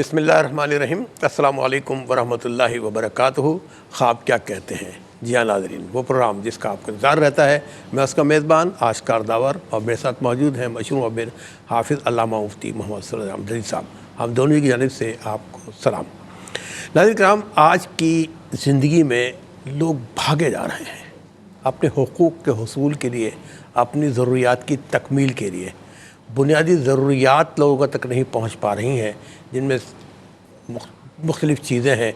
بسم اللہ الرحمن الرحیم۔ السلام علیکم ورحمۃ اللہ وبرکاتہ۔ خواب کیا کہتے ہیں؟ جی ہاں ناظرین، وہ پروگرام جس کا آپ کا انتظار رہتا ہے، میں اس کا میزبان آشکار داور، اور میرے ساتھ موجود ہیں مشہور معبر حافظ علامہ مفتی محمد صلی اللہ علیہ وسلم صاحب۔ ہم دونوں کی جانب سے آپ کو سلام۔ ناظرین کرام، آج کی زندگی میں لوگ بھاگے جا رہے ہیں اپنے حقوق کے حصول کے لیے، اپنی ضروریات کی تکمیل کے لیے۔ بنیادی ضروریات لوگوں تک نہیں پہنچ پا رہی ہیں، جن میں مختلف چیزیں ہیں،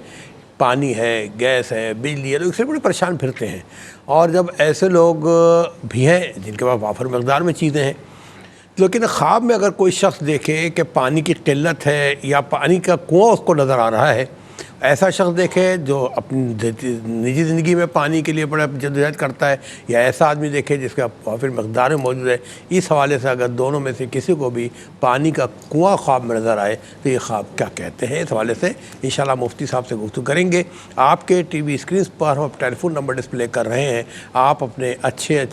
پانی ہے، گیس ہے، بجلی ہے۔ لوگ اس سے بڑے پریشان پھرتے ہیں، اور جب ایسے لوگ بھی ہیں جن کے پاس وافر مقدار میں چیزیں ہیں، لیکن خواب میں اگر کوئی شخص دیکھے کہ پانی کی قلت ہے یا پانی کا کنواں اس کو نظر آ رہا ہے، ایسا شخص دیکھے جو اپنی نجی زندگی میں پانی کے لیے بڑا جدوجہد کرتا ہے، یا ایسا آدمی دیکھے جس کا وافر مقدار میں موجود ہے، اس حوالے سے اگر دونوں میں سے کسی کو بھی پانی کا کنواں خواب میں نظر آئے تو یہ خواب کیا کہتے ہیں، اس حوالے سے انشاءاللہ مفتی صاحب سے گفتگو کریں گے۔ آپ کے ٹی وی اسکرینز پر ہم ٹیلی فون نمبر ڈسپلے کر رہے ہیں، آپ اپنے اچھے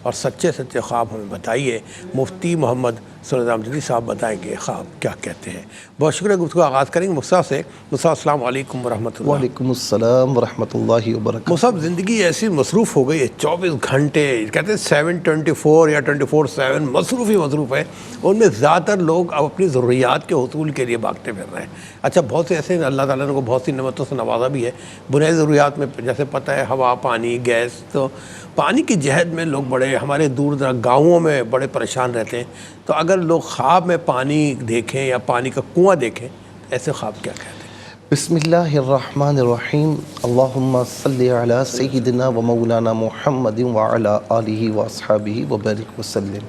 اور سچے خواب ہمیں بتائیے۔ مفتی محمد صلی اللہ علیہ وسلم صاحب بتائیں گے خواب کیا کہتے ہیں۔ بہت شکریہ۔ گفتگو آغاز کریں گے مصعب سے۔ مصعب السلام علیکم ورحمۃ اللہ۔ وعلیکم السلام ورحمۃ اللہ وبرکاتہ۔ مصعب، زندگی ایسی مصروف ہو گئی ہے، 24 گھنٹے کہتے ہیں 7/24 یا 24/7 مصروف ہے۔ ان میں زیادہ تر لوگ اب اپنی ضروریات کے حصول کے لیے بھاگتے پھر رہے ہیں۔ اچھا، بہت سے ایسے اللہ تعالیٰ نے کو بہت سی نعمتوں سے نوازا بھی ہے۔ بنیادی ضروریات میں جیسے پتہ ہے ہوا، پانی، گیس، تو پانی کی جہد میں لوگ بڑے، ہمارے دور دراز گاؤں میں بڑے پریشان رہتے ہیں۔ تو اگر لوگ خواب میں پانی دیکھیں یا پانی کا کنواں دیکھیں، ایسے خواب کیا کہتے ہیں؟ بسم اللہ الرحمن الرحیم۔ اللہم صلی علی سیدنا و مولانا محمد وعلی آلہ واصحابہ وبارک وسلم۔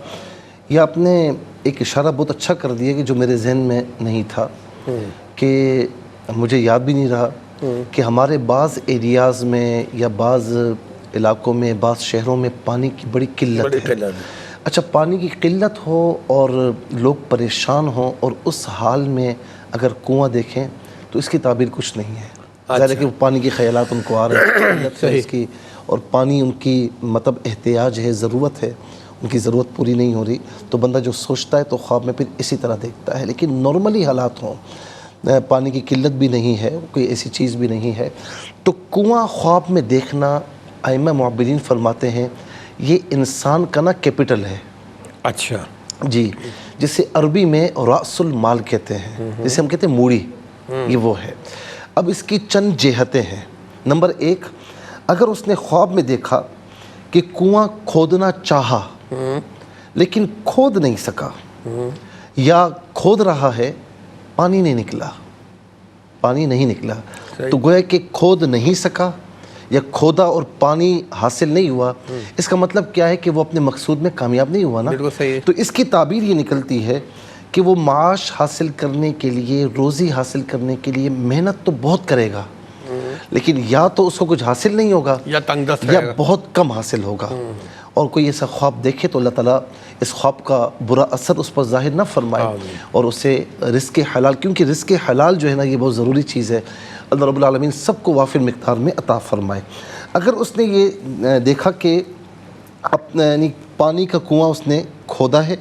یہ آپ نے ایک اشارہ بہت اچھا کر دیا کہ جو میرے ذہن میں نہیں تھا، کہ مجھے یاد بھی نہیں رہا کہ ہمارے بعض ایریاز میں یا بعض علاقوں میں، بعض شہروں میں پانی کی بڑی قلت ہے۔ اچھا، پانی کی قلت ہو اور لوگ پریشان ہوں، اور اس حال میں اگر کنواں دیکھیں تو اس کی تعبیر کچھ نہیں ہے۔ ظاہر ہے کہ وہ پانی کے خیالات ان کو آ رہے ہیں، قلت ہے اس کی، اور پانی ان کی مطلب احتیاج ہے، ضرورت ہے، ان کی ضرورت پوری نہیں ہو رہی، تو بندہ جو سوچتا ہے تو خواب میں پھر اسی طرح دیکھتا ہے۔ لیکن نارملی حالات ہوں، پانی کی قلت بھی نہیں ہے، کوئی ایسی چیز بھی نہیں ہے، تو کنواں خواب میں دیکھنا، ائمہ معبرین فرماتے ہیں یہ انسان کا نا کیپٹل ہے۔ اچھا جی، جسے عربی میں رأس المال کہتے ہیں، جسے ہم کہتے ہیں موڑی، یہ وہ ہے۔ اب اس کی چند جہتیں ہیں۔ نمبر 1، اگر اس نے خواب میں دیکھا کہ کنواں کھودنا چاہا لیکن کھود نہیں سکا، یا کھود رہا ہے پانی نہیں نکلا، تو گویا کہ کھود نہیں سکا یا کھودا اور پانی حاصل نہیں ہوا، اس کا مطلب کیا ہے کہ وہ اپنے مقصود میں کامیاب نہیں ہوا نا۔ تو اس کی تعبیر یہ نکلتی ہے کہ وہ معاش حاصل کرنے کے لیے، روزی حاصل کرنے کے لیے محنت تو بہت کرے گا، لیکن یا تو اس کو کچھ حاصل نہیں ہوگا یا تنگ دست یا بہت کم حاصل ہوگا۔ اور کوئی ایسا خواب دیکھے تو اللہ تعالیٰ اس خواب کا برا اثر اس پر ظاہر نہ فرمائے، اور اسے رزق حلال، کیونکہ رزق حلال جو ہے نا یہ بہت ضروری چیز ہے، اللہ رب العالمین سب کو وافر مقدار میں عطا فرمائے۔ اگر اس نے یہ دیکھا کہ یعنی پانی کا کنواں اس نے کھودا ہے،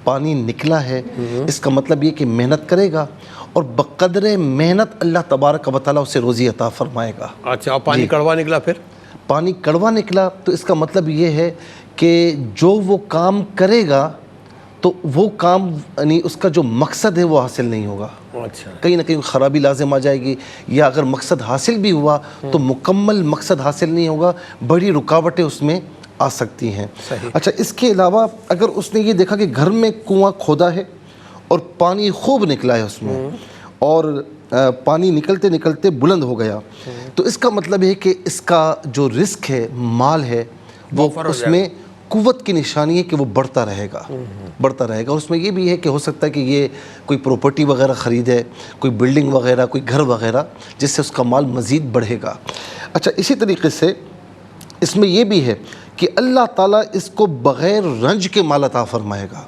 پانی نکلا ہے، اس کا مطلب یہ کہ محنت کرے گا، اور بقدر محنت اللہ تبارک و تعالیٰ اسے روزی عطا فرمائے گا۔ اچھا، اور پانی کڑوا نکلا؟ پھر پانی کڑوا نکلا تو اس کا مطلب یہ ہے کہ جو وہ کام کرے گا تو وہ کام یعنی اس کا جو مقصد ہے وہ حاصل نہیں ہوگا، اچھا، کہیں نہ کہیں خرابی لازم آ جائے گی، یا اگر مقصد حاصل بھی ہوا تو مکمل مقصد حاصل نہیں ہوگا، بڑی رکاوٹیں اس میں آ سکتی ہیں۔ اچھا، اس کے علاوہ اگر اس نے یہ دیکھا کہ گھر میں کنواں کھودا ہے اور پانی خوب نکلا ہے اس میں، اور پانی نکلتے نکلتے بلند ہو گیا، تو اس کا مطلب ہے کہ اس کا جو رزق ہے، مال ہے، وہ اس میں قوت کی نشانی ہے کہ وہ بڑھتا رہے گا۔ اور اس میں یہ بھی ہے کہ ہو سکتا ہے کہ یہ کوئی پراپرٹی وغیرہ خریدے، کوئی بلڈنگ وغیرہ، کوئی گھر وغیرہ، جس سے اس کا مال مزید بڑھے گا۔ اچھا، اسی طریقے سے اس میں یہ بھی ہے کہ اللہ تعالیٰ اس کو بغیر رنج کے مال عطا فرمائے گا۔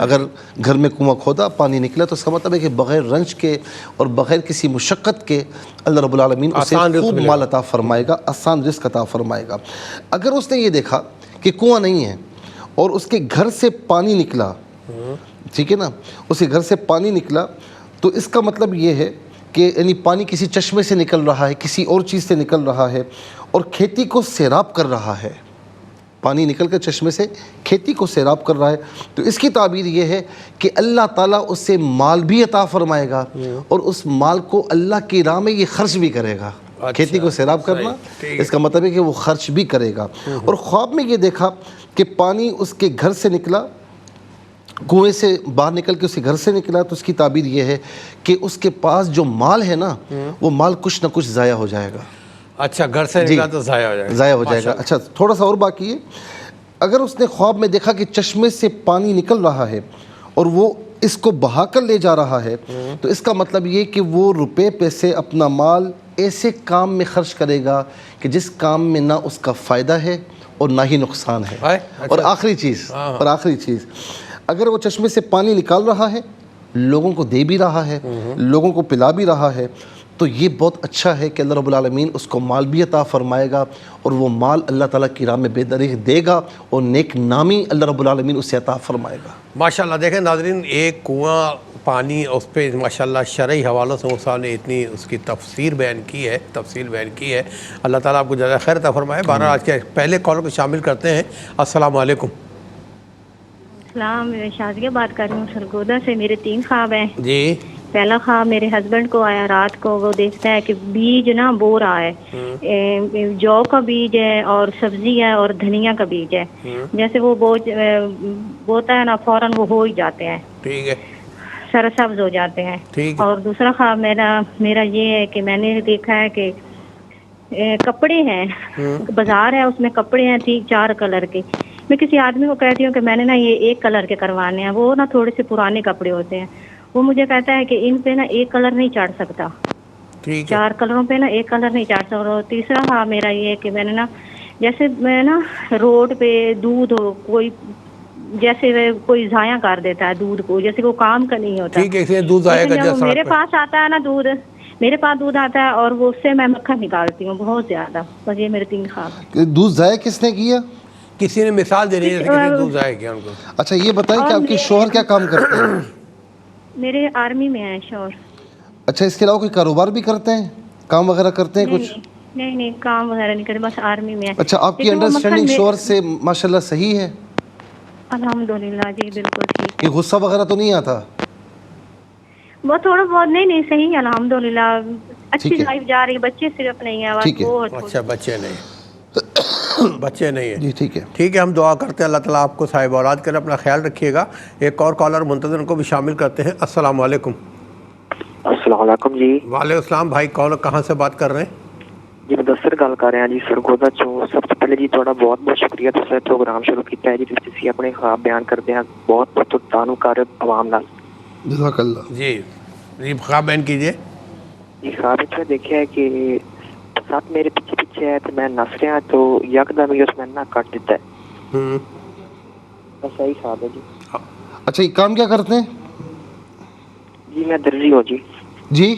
اگر گھر میں کنواں کھودا، پانی نکلا، تو اس کا مطلب ہے کہ بغیر رنج کے اور بغیر کسی مشقت کے اللہ رب العالمین اسے خوب مال عطا فرمائے گا، آسان رزق عطا فرمائے گا۔ اگر اس نے یہ دیکھا کہ کنواں نہیں ہے اور اس کے گھر سے پانی نکلا، ٹھیک ہے نا، اس کے گھر سے پانی نکلا، تو اس کا مطلب یہ ہے کہ یعنی پانی کسی چشمے سے نکل رہا ہے، کسی اور چیز سے نکل رہا ہے اور کھیتی کو سیراب کر رہا ہے، پانی نکل کر چشمے سے کھیتی کو سیراب کر رہا ہے، تو اس کی تعبیر یہ ہے کہ اللہ تعالیٰ اس سے مال بھی عطا فرمائے گا اور اس مال کو اللہ کی راہ میں یہ خرچ بھی کرے گا۔ کھیتی کو سیراب کرنا اس کا مطلب ہے کہ وہ خرچ بھی کرے گا۔ اور خواب میں یہ دیکھا کہ پانی اس کے گھر سے نکلا، کنویں سے باہر نکل کے اس کے گھر سے نکلا، تو اس کی تعبیر یہ ہے کہ اس کے پاس جو مال ہے نا وہ مال کچھ نہ کچھ ضائع ہو جائے گا۔ اچھا، گھر سے نکلا تو ضائع ہو جائے گا، ضائع ہو جائے گا۔ اچھا تھوڑا سا اور باقی ہے، اگر اس نے خواب میں دیکھا کہ چشمے سے پانی نکل رہا ہے اور وہ اس کو بہا کر لے جا رہا ہے، تو اس کا مطلب یہ کہ وہ روپے پیسے اپنا مال ایسے کام میں خرچ کرے گا کہ جس کام میں نہ اس کا فائدہ ہے اور نہ ہی نقصان ہے۔ اور آخری چیز اگر وہ چشمے سے پانی نکال رہا ہے، لوگوں کو دے بھی رہا ہے، لوگوں کو پلا بھی رہا ہے، تو یہ بہت اچھا ہے کہ اللہ رب العالمین اس کو مال بھی عطا فرمائے گا اور وہ مال اللہ تعالیٰ کی راہ میں بے دریغ دے گا اور نیک نامی اللہ رب العالمین اسے عطا فرمائے گا۔ ماشاءاللہ دیکھیں ناظرین، ایک کنواں پانی، اس پہ ماشاءاللہ شرعی حوالوں سے صاحب نے اتنی اس کی تفسیر بیان کی ہے، اللہ تعالیٰ آپ کو جزائے خیر عطا فرمائے۔ بہرحال آج کے پہلے کال کو شامل کرتے ہیں۔ السلام علیکم۔ السلام، میں شازیہ بات کر رہی ہوں سرگودا سے۔ میرے 3 خواب ہیں۔ جی، پہلا خواب میرے ہسبینڈ کو آیا رات کو، وہ دیکھتا ہے کہ بیج نا بو رہا ہے، جو کا بیج ہے اور سبزی ہے اور دھنیا کا بیج ہے، جیسے وہ بوتا ہے نا فوراً وہ ہو ہی جاتے ہیں، ٹھیک ہے، سرسبز ہو جاتے ہیں۔ ٹھیک ہے۔ اور دوسرا خواب میرا یہ ہے کہ میں نے دیکھا ہے کہ کپڑے ہیں، بازار ہے، اس میں کپڑے ہیں 4 کلر کے۔ میں کسی آدمی کو کہتی ہوں کہ میں نے نا یہ 1 کلر کے کروانے ہیں، وہ نا تھوڑے سے پرانے کپڑے ہوتے ہیں، وہ مجھے کہتا ہے کہ ان پہ نا 1 کلر نہیں چڑھ سکتا، ٹھیک ہے، 4 کلروں پہ نا 1 کلر نہیں چڑھ سکتا۔ اور تیسرا خواب میرا یہ ہے کہ میں نے نا جیسے میں نا روڈ پہ دودھ ہو، جیسے کوئی ضائع کر دیتا ہے دودھ کو، جیسے وہ کام کا نہیں ہوتا، ٹھیک ہے، دودھ ضائع کر لیکن جب میرے پاس آتا ہے نا میرے پاس دودھ آتا ہے اور وہ اس سے میں مکھن نکالتی ہوں بہت زیادہ۔ بس یہ میرے 3 خواب ہیں۔ دودھ ضائع کس نے کیا؟ کسی نے مثال دینی ہے، کسی نے دودھ ضائع کیا ان کو۔ اچھا یہ بتائیں کہ آپ کے شوہر کیا کام کرتے ہیں؟ میرے آرمی میں ہیں شوہر۔ اچھا اس کے علاوہ کوئی کاروبار بھی کرتے ہیں، کام وغیرہ کرتے ہیں کچھ؟ نہیں کام وغیرہ نہیں کرتے، بس آرمی میں ہے۔ اچھا آپ کی انڈرسٹینڈنگ شوہر سے ماشاءاللہ صحیح ہے؟ الحمدللہ جی بالکل ٹھیک کہ غصہ وغیرہ تو نہیں آتا؟ وہ تھوڑا بہت نہیں صحیح ہے الحمدللہ، اچھی لائف جا رہی ہے، بچے صرف نہیں ہیں ٹھیک ہے۔ اچھا بچے نہیں ہیں، جی ٹھیک ہے، ٹھیک ہے، ہم دعا کرتے ہیں اللہ تعالیٰ آپ کو صاحب اولاد کرے، اپنا خیال رکھیے گا۔ ایک اور کالر منتظر کو بھی شامل کرتے ہیں۔ السلام علیکم۔ السلام علیکم جی۔ وعلیکم السلام بھائی، کون کہاں سے بات کر رہے ہیں؟ جی مدثر گل کر رہے ہیں جی سرگودا چوں۔ سب سے پہلے جی تھوڑا بہت بہت شکریہ، تساں پروگرام شروع کیتا ہے جی، تسی اپنے خواب بیان کرتے ہیں، بہت بہت تعاون کر عوام نال۔ جزاک اللہ۔ جی خواب بیان کیجیے۔ جی خواب میں دیکھا ہے کہ ساتھ میرے پیچھے ہے تو میں نس رہا تو یکدم ہی اس میں نہ کٹ دیتا ہے۔ بس یہی خواب ہے جی۔ اچھا یہ کام کیا کرتے ہیں؟ جی میں درزی ہوں جی۔ جی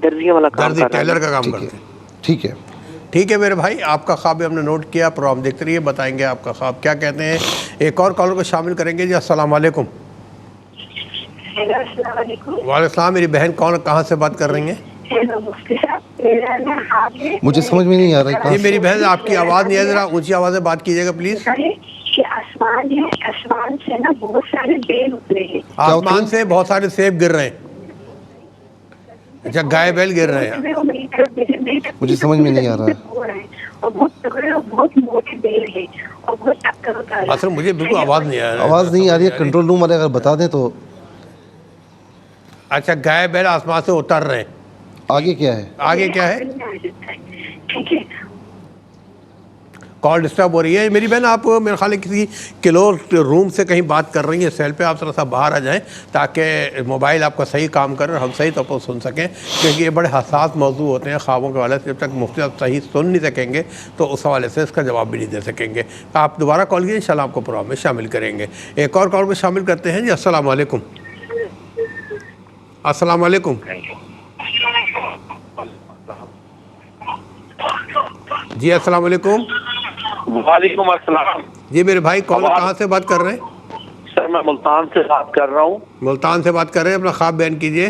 درزیوں والا کام درزی ٹیلر کا کام کرتے ہیں۔ ٹھیک ہے، ٹھیک ہے میرے بھائی، آپ کا خواب بھی ہم نے نوٹ کیا، پروگرام دیکھتے رہیے، بتائیں گے آپ کا خواب کیا کہتے ہیں۔ ایک اور کالر کو شامل کریں گے جی۔ السلام علیکم۔ السلام علیکم۔ وعلیکم السلام، میری بہن کہاں سے بات کر رہی ہیں؟ مجھے سمجھ میں نہیں آ رہا جی میری بہن آپ کی آواز نہیں ہے، ذرا اونچی آواز سے بات کیجیے گا پلیز۔ آسمان ہے، آسمان سے نا بہت سارے بیل اترے ہیں، آسمان سے بہت سارے سیب گر رہے ہیں۔ اچھا گائے بیل گر رہے ہیں۔ مجھے سمجھ میں نہیں آ رہا ہے۔ اور بہت تگڑے اور بہت موٹے بیل ہیں اور بہت ٹکر ہوتا ہے۔ اصل مجھے بالکل آواز نہیں آ رہی ہے۔ آواز نہیں آ رہی ہے، کنٹرول روم والے اگر بتا دیں تو۔ اچھا گائے بیل آسمان سے اتر رہے ہیں، آگے کیا ہے؟ آگے کیا ہے؟ ٹھیک ہے، کال ڈسٹرب ہو رہی ہے میری بہن، آپ میرے خیال ہے کسی کلوز روم سے کہیں بات کر رہی ہیں سیل پہ، آپ ذرا سا باہر آ جائیں تاکہ موبائل آپ کا صحیح کام کرے اور ہم صحیح طور پر سن سکیں، کیونکہ یہ بڑے حساس موضوع ہوتے ہیں خوابوں کے حوالے سے، جب تک مفتی صاحب صحیح سن نہیں سکیں گے تو اس حوالے سے اس کا جواب بھی نہیں دے سکیں گے۔ آپ دوبارہ کال کیجیے، انشاءاللہ آپ کو پروگرام میں شامل کریں گے۔ ایک اور کال کو شامل کرتے ہیں جی۔ السلام علیکم۔ السلام علیکم جی۔ السلام علیکم۔ وعلیکم السلام جی میرے بھائی کہاں سے بات کر رہے ہیں؟ سر میں ملتان سے بات کر رہا ہوں۔ ملتان سے بات کر رہے ہیں، اپنا خواب بیان کیجیے۔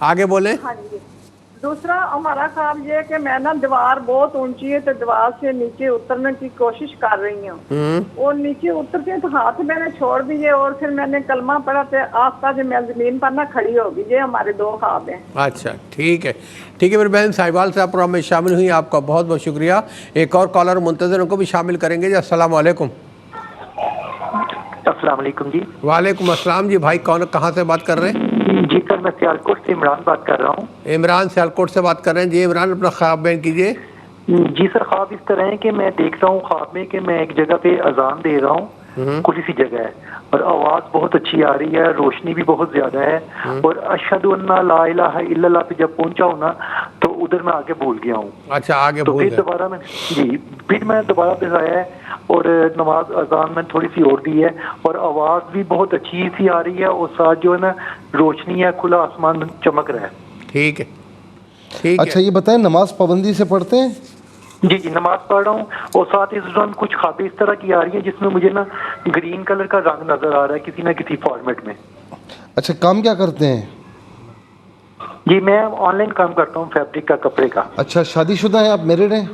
آگے بولیں. ہاں جی. دوسرا ہمارا خواب یہ ہے کہ میں نا دیوار بہت اونچی ہے تو دیوار سے نیچے اترنے کی کوشش کر رہی ہوں اور نیچے اترتے تو ہاتھ میں نے چھوڑ دیے اور پھر میں نے کلمہ پڑھا تو آستہ جو میں زمین پر نہ کھڑی ہوگی. یہ ہمارے 2 خواب ہیں. اچھا ٹھیک ہے میری بہن ساہیوال سے آپ پروگرام میں شامل ہوئی. آپ کا بہت بہت شکریہ. ایک اور کالر منتظر کو بھی شامل کریں گے جی. السلام علیکم. السلام علیکم جی. وعلیکم السلام جی. بھائی کون کہاں سے بات کر رہے ہیں؟ جی سر میں سیالکوٹ سے عمران بات کر رہا ہوں. عمران سیالکوٹ سے بات کر رہے ہیں جی. عمران اپنا خواب بیان کیجیے. جی سر خواب اس طرح ہے کہ میں دیکھ رہا ہوں خواب میں کہ میں ایک جگہ پہ اذان دے رہا ہوں, کھلی سی جگہ ہے اور آواز بہت اچھی آ رہی ہے, روشنی بھی بہت زیادہ ہے اور اشہد ان لا الہ الا اللہ پہ جب پہنچا ہوں نا تو ادھر میں آگے بھول گیا ہوں. اچھا آگے تو بھول پھر دوبارہ میں پھر میں دوبارہ دہرایا ہے اور نماز اذان میں تھوڑی سی اور دی ہے اور آواز بھی بہت اچھی سی آ رہی ہے اور ساتھ جو ہے نا روشنی ہے, کھلا آسمان چمک رہا ہے. ٹھیک ہے اچھا یہ بتائیں نماز پابندی سے پڑھتے ہیں؟ جی نماز پڑھ رہا ہوں اور ساتھ اس دوران کچھ خوابیں اس طرح کی آ رہی ہیں جس میں مجھے نا گرین کلر کا رنگ نظر آ رہا ہے کسی نہ کسی فارمیٹ میں. اچھا کام کیا کرتے ہیں؟ جی میں آن لائن کام کرتا ہوں فیبرک کا, کپڑے کا. اچھا شادی شدہ ہیں آپ, میرڈ ہیں؟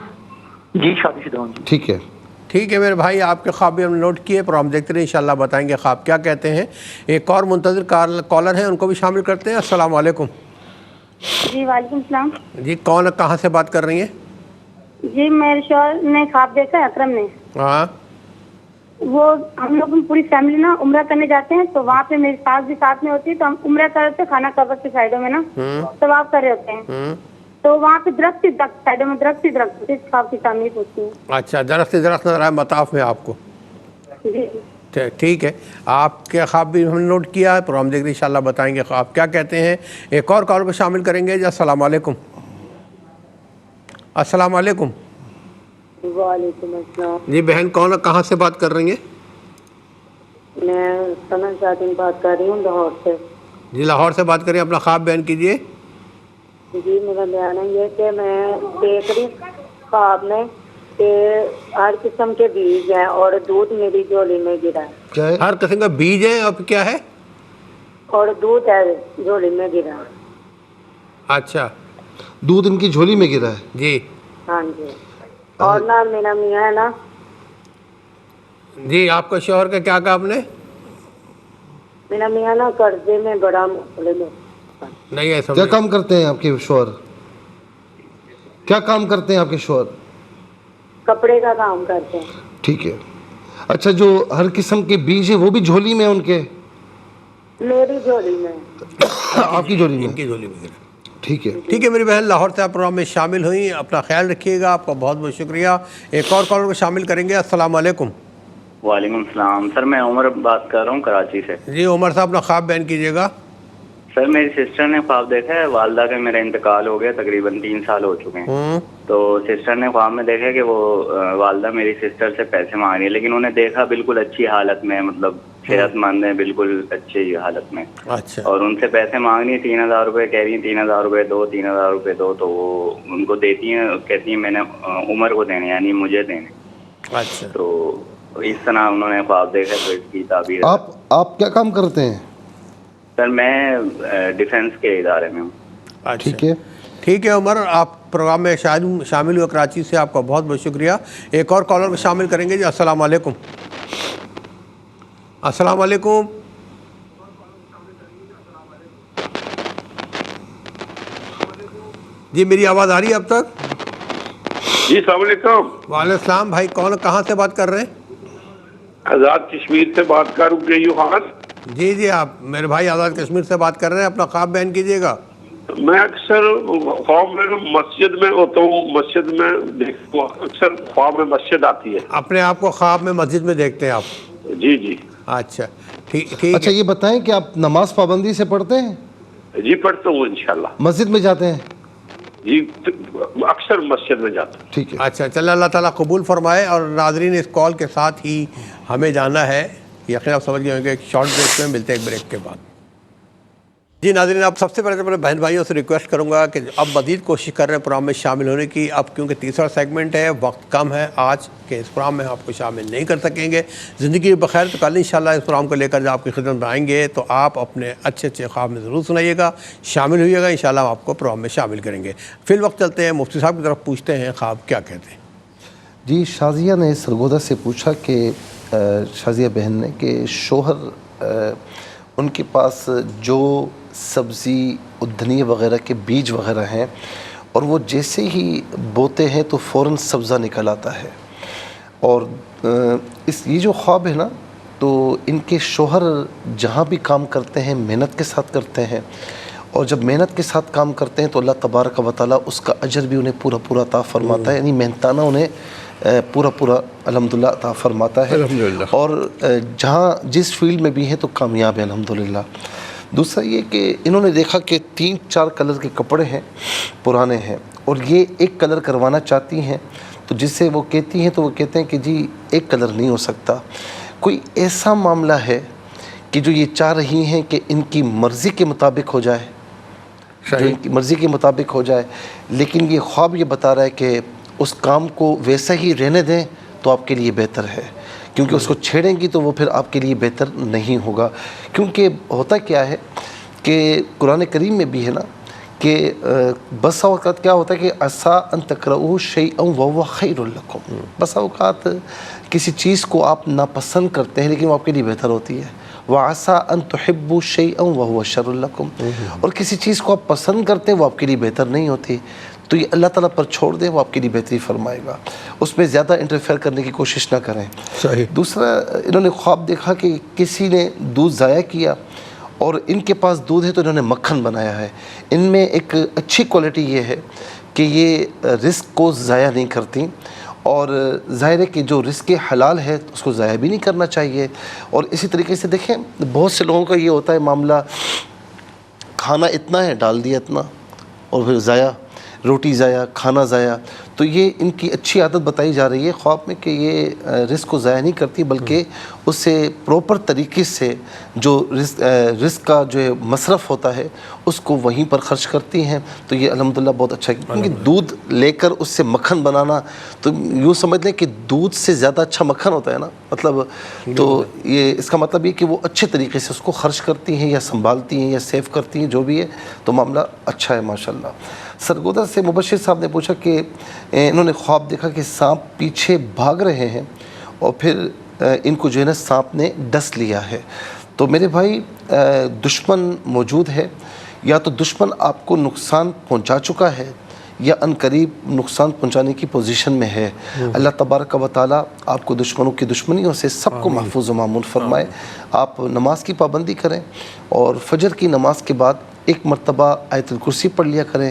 جی شادی شدہ ہوں. ٹھیک ہے میرے بھائی آپ کے خواب بھی ہم نے نوٹ کیے. پروگرام دیکھتے رہے انشاءاللہ بتائیں گے خواب کیا کہتے ہیں. ایک اور منتظر کالر ہیں ان کو بھی شامل کرتے ہیں. السلام علیکم. جی وعلیکم السلام. جی کون کہاں سے بات کر رہی ہیں؟ جی میرے شوہر نے خواب دیکھا ہے اکرم نے. ہاں وہ ہم لوگ پوری فیملی نا عمرہ کرنے جاتے ہیں تو وہاں پہ میری ساس بھی ساتھ میں ہوتی ہے تو ہم عمرہ کرتے ہیں خانہ کعبہ کے سائڈوں میں نا طواف کر رہے ہوتے ہیں تو وہاں پہ درخت ہی درخت سائڈوں میں درخت ہی درخت اس خواب کی تعمیر ہوتی ہے. اچھا درخت نظر آئے مطاف میں آپ کو. جی ٹھیک ہے آپ کے خواب بھی ہم نے نوٹ کیا ہے. پروگرام دیکھ کر انشاءاللہ بتائیں گے خواب کیا کہتے ہیں. ایک اور کال کو شامل کریں گے جی. السلام علیکم. السلام علیکم. وعلیکم السلام. جی بہن کون کہاں سے بات کر رہی ہیں؟ میں ثنا شاہدین بات کر رہی ہوں لاہور سے. جی لاہور سے بات کریں, اپنا خواب بیان کیجیے. جی میرا بیان ہے یہ کہ میں دیکھ رہی خواب میں کہ ہر قسم کے بیج ہیں اور دودھ میری جھولی میں گرا ہے. ہر قسم کا بیج ہے اور کیا ہے؟ اور دودھ ہے جھولی میں گرا. اچھا دودھ ان کی جھولی میں گرا ہے. جی ہاں جی. اور نا میرا میاں ہے نا. جی آپ کا شوہر کا کیا کہا آپ نے؟ میرا میاں نا قرضے میں بڑا مبلغ ہے. نہیں ایسا کیا کام کرتے ہیں آپ کے شوہر؟ کیا کام کرتے ہیں آپ کے شوہر؟ کپڑے کا کام کرتے ہیں. ٹھیک ہے. اچھا جو ہر قسم کے بیج ہیں وہ بھی جھولی میں ان کے؟ میری جھولی میں. آپ کی جھولی میں؟ ان کی جھولی میں. ٹھیک ہے میری بہن لاہور سے آپ پروگرام میں شامل ہوئیں. اپنا خیال رکھیے گا. آپ کا بہت بہت شکریہ. ایک اور کالر کو شامل کریں گے. السلام علیکم. وعلیکم السلام. سر میں عمر بات کر رہا ہوں کراچی سے. جی عمر صاحب اپنا خواب بیان کیجیے گا. سر میری سسٹر نے خواب دیکھا ہے, والدہ کا میرا انتقال ہو گیا, تقریباً 3 سال ہو چکے ہیں. تو سسٹر نے خواب میں دیکھا کہ وہ والدہ میری سسٹر سے پیسے مانگ رہی ہے, لیکن انہیں دیکھا بالکل اچھی حالت میں, مطلب صحت مند ہے, بالکل اچھی حالت میں. اچھا. اور ان سے پیسے مانگ رہی ہیں 3,000 روپے, کہہ رہی ہیں 3,000 روپے دو, 3,000 روپے دو. تو وہ ان کو دیتی ہیں, کہتی ہیں میں نے عمر کو دینے, یعنی مجھے دینے. اچھا. تو اس طرح انہوں نے خواب دیکھا. تو اس کی تعبیر. آپ کیا کام کرتے ہیں؟ سر میں ڈیفینس کے ادارے میں ہوں. ٹھیک ہے عمر, آپ پروگرام میں شامل ہوئے کراچی سے. آپ کا بہت بہت شکریہ. ایک اور کالر کو شامل کریں گے جی. السلام علیکم. السلام علیکم. جی میری آواز آ رہی ہے اب تک؟ جی السلام علیکم. وعلیکم السلام. بھائی کون کہاں سے بات کر رہے ہیں؟ آزاد کشمیر سے بات کر رہا ہوں خان. جی آپ میرے بھائی آزاد کشمیر سے بات کر رہے ہیں. اپنا خواب بیان کیجیے گا. میں اکثر خواب میں مسجد میں ہوتا ہوں, مسجد میں دیکھتا ہوں, اکثر خواب میں مسجد آتی ہے. اپنے آپ کو خواب میں مسجد میں دیکھتے ہیں آپ؟ جی جی. اچھا ٹھیک. اچھا یہ بتائیں کہ آپ نماز پابندی سے پڑھتے ہیں؟ جی پڑھتا ہوں انشاءاللہ. مسجد میں جاتے ہیں؟ جی اکثر مسجد میں جاتا ہوں. ٹھیک ہے. اچھا چلے اللہ تعالیٰ قبول فرمائے. اور ناظرین اس کال کے ساتھ ہی ہمیں جانا ہے, یقین آپ سمجھ گئے ہوں گے, ایک شارٹ بریک میں ملتے ہیں, ایک بریک کے بعد. جی ناظرین، اب سب سے پہلے تو اپنے بہن بھائیوں سے ریکویسٹ کروں گا کہ اب مزید کوشش کر رہے ہیں پروگرام میں شامل ہونے کی، اب کیونکہ تیسرا سیگمنٹ ہے، وقت کم ہے آج کہ اس پروگرام میں آپ کو شامل نہیں کر سکیں گے. زندگی بخیر تو کل انشاءاللہ اس پروگرام کو لے کر جب آپ کی خدمت میں آئیں گے تو آپ اپنے اچھے اچھے خواب میں ضرور سنائیے گا، شامل ہوئیے گا، انشاءاللہ ہم آپ کو پروگرام میں شامل کریں گے. فی الوقت چلتے ہیں مفتی صاحب کی طرف، پوچھتے ہیں خواب کیا کہتے ہیں. جی شازیہ نے سرگودا سے پوچھا کہ شازیہ بہن نے کہ شوہر ان کے پاس جو سبزی دھنیا وغیرہ کے بیج وغیرہ ہیں اور وہ جیسے ہی بوتے ہیں تو فوراً سبزہ نکل آتا ہے، اور یہ جو خواب ہے نا، تو ان کے شوہر جہاں بھی کام کرتے ہیں محنت کے ساتھ کرتے ہیں، اور جب محنت کے ساتھ کام کرتے ہیں تو اللہ تبارک و تعالیٰ اس کا اجر بھی انہیں پورا پورا عطا فرماتا ہے، یعنی محنتانہ انہیں پورا پورا الحمدللہ عطا فرماتا ہے، الحمدللہ، اور جہاں جس فیلڈ میں بھی ہیں تو کامیاب ہیں الحمدللہ. دوسرا یہ کہ انہوں نے دیکھا کہ 3-4 کلر کے کپڑے ہیں، پرانے ہیں، اور یہ ایک کلر کروانا چاہتی ہیں، تو جس سے وہ کہتی ہیں تو وہ کہتے ہیں کہ جی ایک کلر نہیں ہو سکتا. کوئی ایسا معاملہ ہے کہ جو یہ چاہ رہی ہیں کہ ان کی مرضی کے مطابق ہو جائے، جو ان کی مرضی کے مطابق ہو جائے، لیکن یہ خواب یہ بتا رہا ہے کہ اس کام کو ویسا ہی رہنے دیں تو آپ کے لیے بہتر ہے، کیونکہ اس کو چھیڑیں گی تو وہ پھر آپ کے لیے بہتر نہیں ہوگا. کیونکہ ہوتا کیا ہے کہ قرآن کریم میں بھی ہے نا کہ بسا اوقات کیا ہوتا ہے کہ عسیٰ ان تکرہوا شیئا وہو خیر لکم، بسا اوقات کسی چیز کو آپ ناپسند کرتے ہیں لیکن وہ آپ کے لیے بہتر ہوتی ہے. وعسیٰ ان تحبوا شیئا وہو شر لکم، اور کسی چیز کو آپ پسند کرتے ہیں وہ آپ کے لیے بہتر نہیں ہوتی، تو یہ اللہ تعالیٰ پر چھوڑ دیں، وہ آپ کے لیے بہتری فرمائے گا، اس میں زیادہ انٹرفیئر کرنے کی کوشش نہ کریں. صحیح. دوسرا انہوں نے خواب دیکھا کہ کسی نے دودھ ضائع کیا اور ان کے پاس دودھ ہے تو انہوں نے مکھن بنایا ہے. ان میں ایک اچھی کوالٹی یہ ہے کہ یہ رزق کو ضائع نہیں کرتی، اور ظاہر ہے کہ جو رزق حلال ہے اس کو ضائع بھی نہیں کرنا چاہیے. اور اسی طریقے سے دیکھیں بہت سے لوگوں کا یہ ہوتا ہے معاملہ، کھانا اتنا ہے ڈال دیا اتنا اور پھر ضائع، روٹی ضائع، کھانا ضائع. تو یہ ان کی اچھی عادت بتائی جا رہی ہے خواب میں کہ یہ رزق کو ضائع نہیں کرتی بلکہ اس سے پراپر طریقے سے جو رزق کا جو مصرف ہوتا ہے اس کو وہیں پر خرچ کرتی ہیں. تو یہ الحمدللہ بہت اچھا ہے، کیونکہ دودھ لے کر اس سے مکھن بنانا تو یوں سمجھ لیں کہ دودھ سے زیادہ اچھا مکھن ہوتا ہے نا، مطلب تو یہ اس کا مطلب یہ کہ وہ اچھے طریقے سے اس کو خرچ کرتی ہیں یا سنبھالتی ہیں یا سیو کرتی ہیں، جو بھی ہے تو معاملہ اچھا ہے ماشاءاللہ. سرگودا سے مبشر صاحب نے پوچھا کہ انہوں نے خواب دیکھا کہ سانپ پیچھے بھاگ رہے ہیں اور پھر ان کو جو ہے نا سانپ نے ڈس لیا ہے. تو میرے بھائی دشمن موجود ہے، یا تو دشمن آپ کو نقصان پہنچا چکا ہے یا ان قریب نقصان پہنچانے کی پوزیشن میں ہے. اللہ تبارک و تعالیٰ آپ کو دشمنوں کی دشمنیوں سے سب کو محفوظ و مامون فرمائے. آپ نماز کی پابندی کریں اور فجر کی نماز کے بعد 1 مرتبہ آیت الکرسی پڑھ لیا کریں،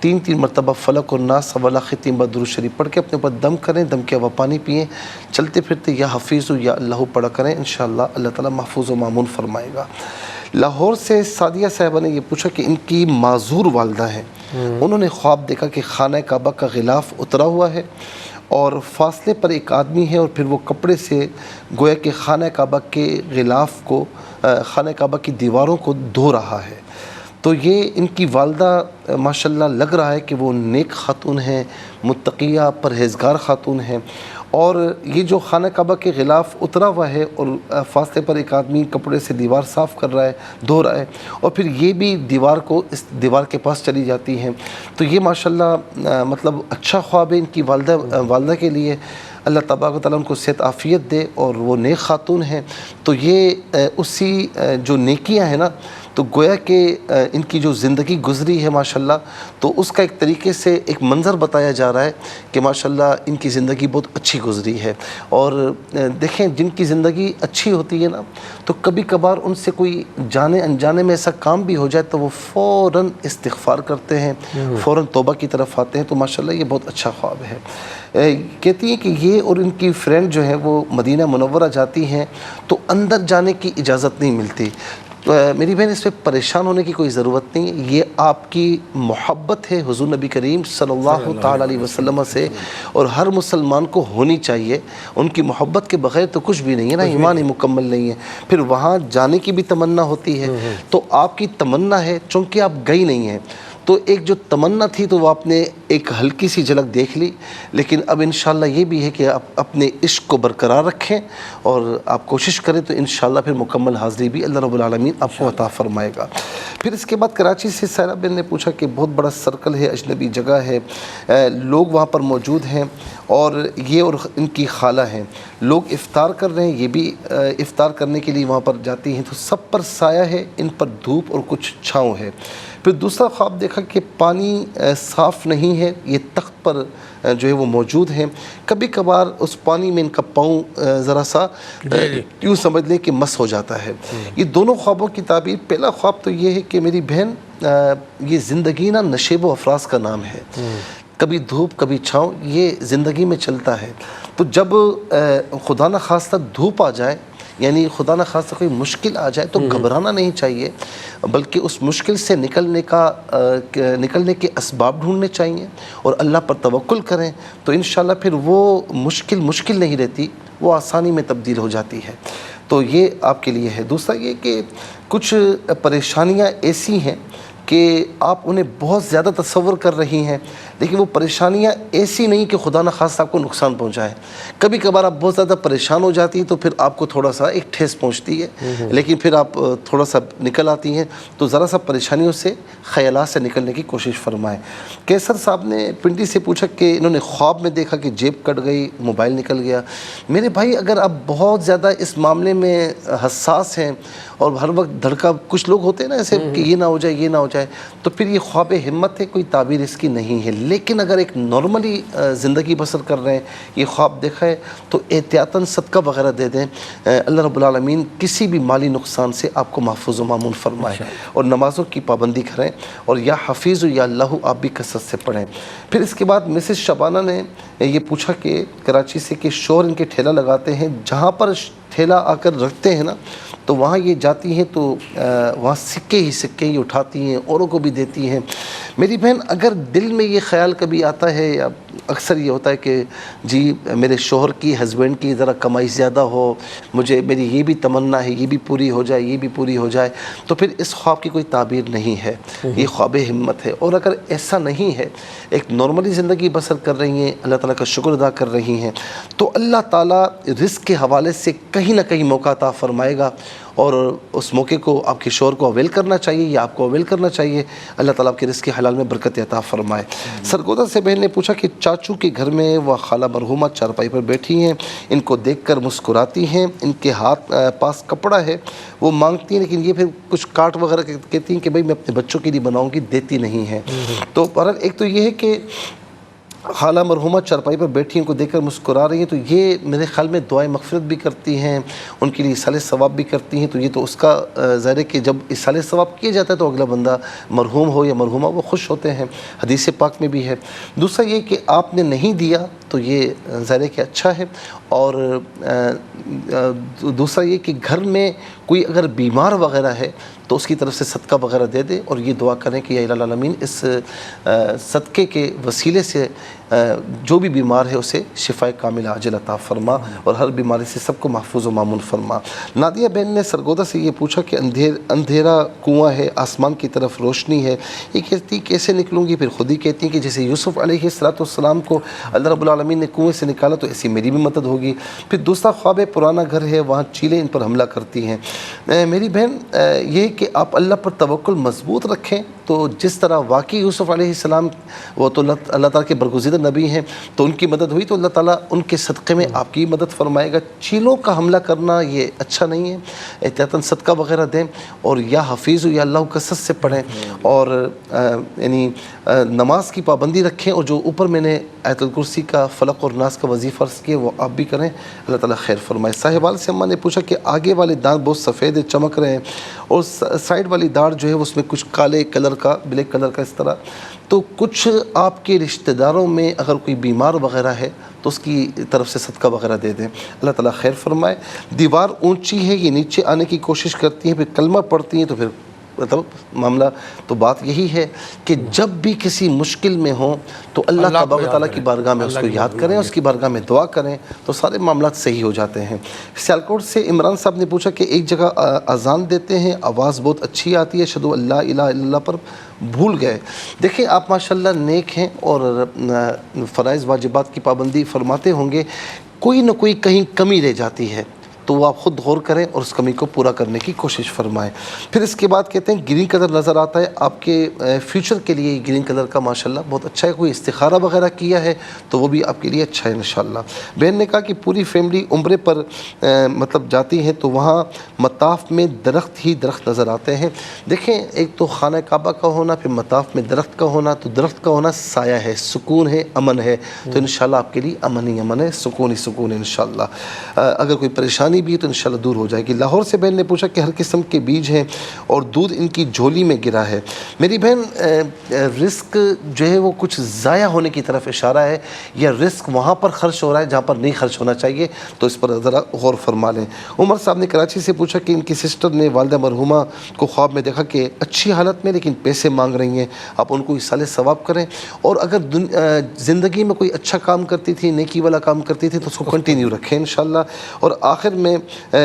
3 مرتبہ فلق اور ناس ولاخ 3 بار درود شریف پڑھ کے اپنے اوپر دم کریں، دم کے علاوہ پانی پئیں، چلتے پھرتے یا حفیظ یا اللہ پڑھا کریں، انشاءاللہ اللہ تعالیٰ محفوظ و مامون فرمائے گا. لاہور سے سعدیہ صاحبہ نے یہ پوچھا کہ ان کی معذور والدہ ہیں، انہوں نے خواب دیکھا کہ خانہ کعبہ کا غلاف اترا ہوا ہے اور فاصلے پر ایک آدمی ہے اور پھر وہ کپڑے سے گویا کہ خانہ کعبہ کے غلاف کو، خانہ کعبہ کی دیواروں کو دھو رہا ہے. تو یہ ان کی والدہ ماشاءاللہ لگ رہا ہے کہ وہ نیک خاتون ہیں، متقیہ پرہیزگار خاتون ہیں، اور یہ جو خانہ کعبہ کے غلاف اترا ہوا ہے اور فاصلے پر ایک آدمی کپڑے سے دیوار صاف کر رہا ہے، دھو رہا ہے، اور پھر یہ بھی دیوار کو اس دیوار کے پاس چلی جاتی ہیں، تو یہ ماشاءاللہ مطلب اچھا خواب ہے ان کی والدہ کے لیے. اللہ تبارک و تعالیٰ ان کو صحت عافیت دے اور وہ نیک خاتون ہیں. تو یہ اسی جو نیکیاں ہیں نا، تو گویا کہ ان کی جو زندگی گزری ہے ماشاءاللہ، تو اس کا ایک طریقے سے ایک منظر بتایا جا رہا ہے کہ ماشاءاللہ ان کی زندگی بہت اچھی گزری ہے. اور دیکھیں جن کی زندگی اچھی ہوتی ہے نا، تو کبھی کبھار ان سے کوئی جانے انجانے میں ایسا کام بھی ہو جائے تو وہ فوراً استغفار کرتے ہیں، فوراً توبہ کی طرف آتے ہیں. تو ماشاءاللہ یہ بہت اچھا خواب ہے. کہتی ہیں کہ یہ اور ان کی فرینڈ جو ہے وہ مدینہ منورہ جاتی ہیں تو اندر جانے کی اجازت نہیں ملتی. میری بہن اس پہ پریشان ہونے کی کوئی ضرورت نہیں ہے، یہ آپ کی محبت ہے حضور نبی کریم صلی اللہ تعالیٰ علیہ وسلم سے، اور ہر مسلمان کو ہونی چاہیے۔ ان کی محبت کے بغیر تو کچھ بھی نہیں ہے نا، ایمان ہی مکمل نہیں ہے۔ پھر وہاں جانے کی بھی تمنا ہوتی ہے، تو آپ کی تمنا ہے، چونکہ آپ گئی نہیں ہیں تو ایک جو تمنا تھی تو وہ آپ نے ایک ہلکی سی جھلک دیکھ لی، لیکن اب انشاءاللہ یہ بھی ہے کہ آپ اپنے عشق کو برقرار رکھیں اور آپ کوشش کریں تو انشاءاللہ پھر مکمل حاضری بھی اللہ رب العالمین آپ کو عطا فرمائے گا۔ پھر اس کے بعد کراچی سے سائرہ بہن نے پوچھا کہ بہت بڑا سرکل ہے، اجنبی جگہ ہے، لوگ وہاں پر موجود ہیں اور یہ اور ان کی خالہ ہیں، لوگ افطار کر رہے ہیں، یہ بھی افطار کرنے کے لیے وہاں پر جاتی ہیں، تو سب پر سایہ ہے، ان پر دھوپ اور کچھ چھاؤں ہے۔ پھر دوسرا خواب دیکھا کہ پانی صاف نہیں ہے، یہ تخت پر جو ہے وہ موجود ہیں، کبھی کبھار اس پانی میں ان کا پاؤں ذرا سا یوں سمجھ لیں کہ مس ہو جاتا ہے۔ یہ دونوں خوابوں کی تعبیر، پہلا خواب تو یہ ہے کہ میری بہن یہ زندگی نا نشیب و افراز کا نام ہے، کبھی دھوپ کبھی چھاؤں، یہ زندگی میں چلتا ہے۔ تو جب خدا نہ خواستہ دھوپ آ جائے، یعنی خدا نہ خواستہ کوئی مشکل آ جائے، تو گھبرانا نہیں چاہیے، بلکہ اس مشکل سے نکلنے کے اسباب ڈھونڈنے چاہیے اور اللہ پر توکل کریں، تو انشاءاللہ پھر وہ مشکل نہیں رہتی، وہ آسانی میں تبدیل ہو جاتی ہے۔ تو یہ آپ کے لیے ہے۔ دوسرا یہ کہ کچھ پریشانیاں ایسی ہیں کہ آپ انہیں بہت زیادہ تصور کر رہی ہیں، لیکن وہ پریشانیاں ایسی نہیں کہ خدا نہ خواستہ آپ کو نقصان پہنچائے۔ کبھی کبھار آپ بہت زیادہ پریشان ہو جاتی ہیں تو پھر آپ کو تھوڑا سا ایک ٹھیس پہنچتی ہے، لیکن پھر آپ تھوڑا سا نکل آتی ہیں، تو ذرا سا پریشانیوں سے، خیالات سے نکلنے کی کوشش فرمائیں۔ کیسر صاحب نے پنڈی سے پوچھا کہ انہوں نے خواب میں دیکھا کہ جیب کٹ گئی، موبائل نکل گیا۔ میرے بھائی اگر آپ بہت زیادہ اس معاملے میں حساس ہیں اور ہر وقت دھڑکا، کچھ لوگ ہوتے ہیں نا ایسے کہ یہ نہ ہو جائے یہ نہ ہو جائے، تو پھر یہ خواب ہمت ہے، کوئی تعبیر اس کی نہیں ہے۔ لیکن اگر ایک نارملی زندگی بسر کر رہے ہیں، یہ خواب دیکھا ہے تو احتیاطاً صدقہ وغیرہ دے دیں، اللہ رب العالمین کسی بھی مالی نقصان سے آپ کو محفوظ و مامون فرمائے، اور نمازوں کی پابندی کریں، اور یا حفیظ یا اللہ آپ بھی کثرت سے پڑھیں۔ پھر اس کے بعد مسز شبانہ نے یہ پوچھا کہ کراچی سے کہ شوہر ان کے ٹھیلا لگاتے ہیں، جہاں پر ٹھیلا آ کر رکھتے ہیں نا تو وہاں یہ جاتی ہیں تو وہاں سکے ہی اٹھاتی ہیں، اوروں کو بھی دیتی ہیں۔ میری بہن اگر دل میں یہ خیال کبھی آتا ہے، یا اکثر یہ ہوتا ہے کہ جی میرے شوہر کی، ہسبینڈ کی ذرا کمائی زیادہ ہو، میری یہ بھی تمنا ہے، یہ بھی پوری ہو جائے، یہ بھی پوری ہو جائے، تو پھر اس خواب کی کوئی تعبیر نہیں ہے، یہ خواب ہمت ہے۔ اور اگر ایسا نہیں ہے، ایک نارملی زندگی بسر کر رہی ہیں، اللہ تعالیٰ کا شکر ادا کر رہی ہیں، تو اللہ تعالیٰ رزق کے حوالے سے کہیں نہ کہیں موقع عطا فرمائے گا، اور اس موقع کو آپ کے شوہر کو اویل کرنا چاہیے یا آپ کو اویل کرنا چاہیے، اللہ تعالیٰ آپ کے رزق حلال میں برکت عطا فرمائے۔ سرگودا سے بہن نے پوچھا کہ چاچو کے گھر میں وہ خالہ مرحومہ چارپائی پر بیٹھی ہیں، ان کو دیکھ کر مسکراتی ہیں، ان کے ہاتھ پاس کپڑا ہے، وہ مانگتی ہیں لیکن یہ پھر کچھ کاٹ وغیرہ کہتی ہیں کہ بھائی میں اپنے بچوں کے لیے بناؤں گی، دیتی نہیں ہیں۔ تو بہرحال ایک تو یہ ہے کہ خالہ مرحومہ چارپائی پر بیٹھی ان کو دیکھ کر مسکرا رہی ہیں، تو یہ میرے خیال میں دعائیں مغفرت بھی کرتی ہیں، ان کے لیے اصالِ ثواب بھی کرتی ہیں، تو یہ تو اس کا ظاہر ہے کہ جب اصالِ ثواب کیا جاتا ہے تو اگلا بندہ مرحوم ہو یا مرحومہ وہ خوش ہوتے ہیں، حدیث پاک میں بھی ہے۔ دوسرا یہ کہ آپ نے نہیں دیا تو یہ ظاہر ہے کہ اچھا ہے، اور دوسرا یہ کہ گھر میں کوئی اگر بیمار وغیرہ ہے تو اس کی طرف سے صدقہ وغیرہ دے دیں، اور یہ دعا کریں کہ یا الہ العالمین اس صدقے کے وسیلے سے جو بھی بیمار ہے اسے شفاء کامل عاجل عطا فرما، اور ہر بیماری سے سب کو محفوظ و مامون فرما۔ نادیہ بہن نے سرگودا سے یہ پوچھا کہ اندھیرا کنواں ہے، آسمان کی طرف روشنی ہے، یہ کہتی کیسے نکلوں گی؟ پھر خود ہی کہتی ہیں کہ جیسے یوسف علیہ السلام کو اللہ رب العالمین نے کنویں سے نکالا تو ایسی میری بھی مدد ہوگی۔ پھر دوسرا خواب ہے پرانا گھر ہے، وہاں چیلیں ان پر حملہ کرتی ہیں۔ میری بہن یہ کہ آپ اللہ پر توکل مضبوط رکھیں، تو جس طرح واقعی یوسف علیہ السلام وہ تو اللہ تعالیٰ کے برگزیدہ نبی ہیں، تو ان کی مدد ہوئی تو اللہ تعالیٰ ان کے صدقے میں آپ کی مدد فرمائے گا۔ چیلوں کا حملہ کرنا یہ اچھا نہیں ہے، احتیاطاً صدقہ وغیرہ دیں، اور یا حفیظ یا اللہ کثرت سے پڑھیں، اور یعنی نماز کی پابندی رکھیں، اور جو اوپر میں نے آیت الکرسی کا، فلق اور ناس کا وظیفہ عرض کیا وہ آپ بھی کریں، اللہ تعالیٰ خیر فرمائے۔ صاحبال سے اماں نے پوچھا کہ آگے والے دانت بہت سفید چمک رہے ہیں، اور سائڈ والی داڑھ جو ہے اس میں کچھ کالے کلر کلر کا، بلیک کلر کا اس طرح. تو کچھ آپ کے رشتہ داروں میں اگر کوئی بیمار وغیرہ ہے تو اس کی طرف سے صدقہ وغیرہ دے دیں. اللہ تعالیٰ خیر فرمائے. دیوار اونچی ہے، یہ نیچے آنے کی کوشش کرتی ہیں، پھر کلمہ پڑھتی ہیں، تو پھر مطلب معاملہ تو بات یہی ہے کہ جب بھی کسی مشکل میں ہوں تو اللہ تبارک و تعالیٰ کی بارگاہ میں اس کو یاد کریں، اس کی بارگاہ میں دعا کریں تو سارے معاملات صحیح ہو جاتے ہیں. سیالکوٹ سے عمران صاحب نے پوچھا کہ ایک جگہ اذان دیتے ہیں، آواز بہت اچھی آتی ہے، اشہدو ان لا الہ الا اللہ پر بھول گئے. دیکھیں آپ ماشاءاللہ نیک ہیں اور فرائض واجبات کی پابندی فرماتے ہوں گے، کوئی نہ کوئی کہیں کمی رہ جاتی ہے تو وہ آپ خود غور کریں اور اس کمی کو پورا کرنے کی کوشش فرمائیں. پھر اس کے بعد کہتے ہیں گرین کلر نظر آتا ہے آپ کے فیوچر کے لیے، گرین کلر کا ماشاءاللہ بہت اچھا ہے. کوئی استخارہ وغیرہ کیا ہے تو وہ بھی آپ کے لیے اچھا ہے انشاءاللہ. بہن نے کہا کہ پوری فیملی عمرے پر مطلب جاتی ہے تو وہاں مطاف میں درخت ہی درخت نظر آتے ہیں. دیکھیں ایک تو خانہ کعبہ کا ہونا، پھر مطاف میں درخت کا ہونا، تو درخت کا ہونا سایہ ہے، سکون ہے، امن ہے. تو انشاءاللہ آپ کے لیے امن ہی امن ہے، سکون ہی سکون ہے انشاءاللہ. اگر کوئی پریشانی بھی تو انشاءاللہ دور ہو جائے گی. لاہور سے بہن نے پوچھا کہ ہر قسم کے بیج ہیں اور دودھ ان کی جھولی میں گرا ہے. میری بہن رزق جو ہے وہ کچھ ضائع ہونے کی طرف اشارہ ہے، یا رزق وہاں پر خرچ ہو رہا ہے جہاں پر نہیں خرچ ہونا چاہیے، تو اس پر ذرا غور فرما لیں. عمر صاحب نے کراچی سے پوچھا کہ ان کی سسٹر نے والدہ مرحومہ کو خواب میں دیکھا کہ اچھی حالت میں لیکن پیسے مانگ رہی ہیں، آپ ان کو ایصال ثواب کریں، اور اگر زندگی میں کوئی اچھا کام کرتی تھی، نیکی والا کام کرتی تھی، تو اس کو کنٹینیو رکھیں انشاءاللہ. اور آخر میں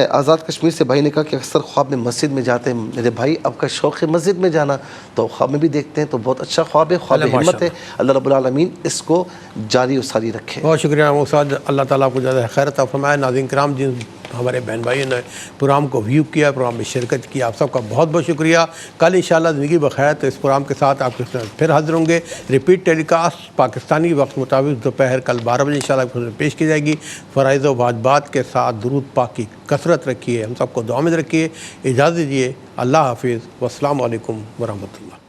آزاد کشمیر سے بھائی نے کہا کہ اکثر خواب میں مسجد میں جاتے ہیں. میرے بھائی آپ کا شوق ہے مسجد میں جانا، تو خواب میں بھی دیکھتے ہیں، تو بہت اچھا خواب ہے، خواب ہمت ہے. اللہ رب العالمین اس کو جاری و ساری رکھے. بہت شکریہ استاد، اللہ تعالیٰ کو زیادہ خیر عطا فرمائے. ناظرین کرام، جن ہمارے بہن بھائیوں نے پروگرام کو ویو کیا، پروگرام میں شرکت کی، آپ سب کا بہت بہت شکریہ. کل انشاءاللہ زندگی بخیر تو اس پروگرام کے ساتھ آپ کے ساتھ پھر حاضر ہوں گے. ریپیٹ ٹیلی کاسٹ پاکستانی وقت مطابق دوپہر کل 12 بجے انشاءاللہ آپ کو پیش کی جائے گی. فرائض و واجبات کے ساتھ درود پاک کی کثرت رکھیے، ہم سب کو دعا میں رکھیے. اجازت دیجیے، اللہ حافظ، والسلام علیکم ورحمۃ اللہ.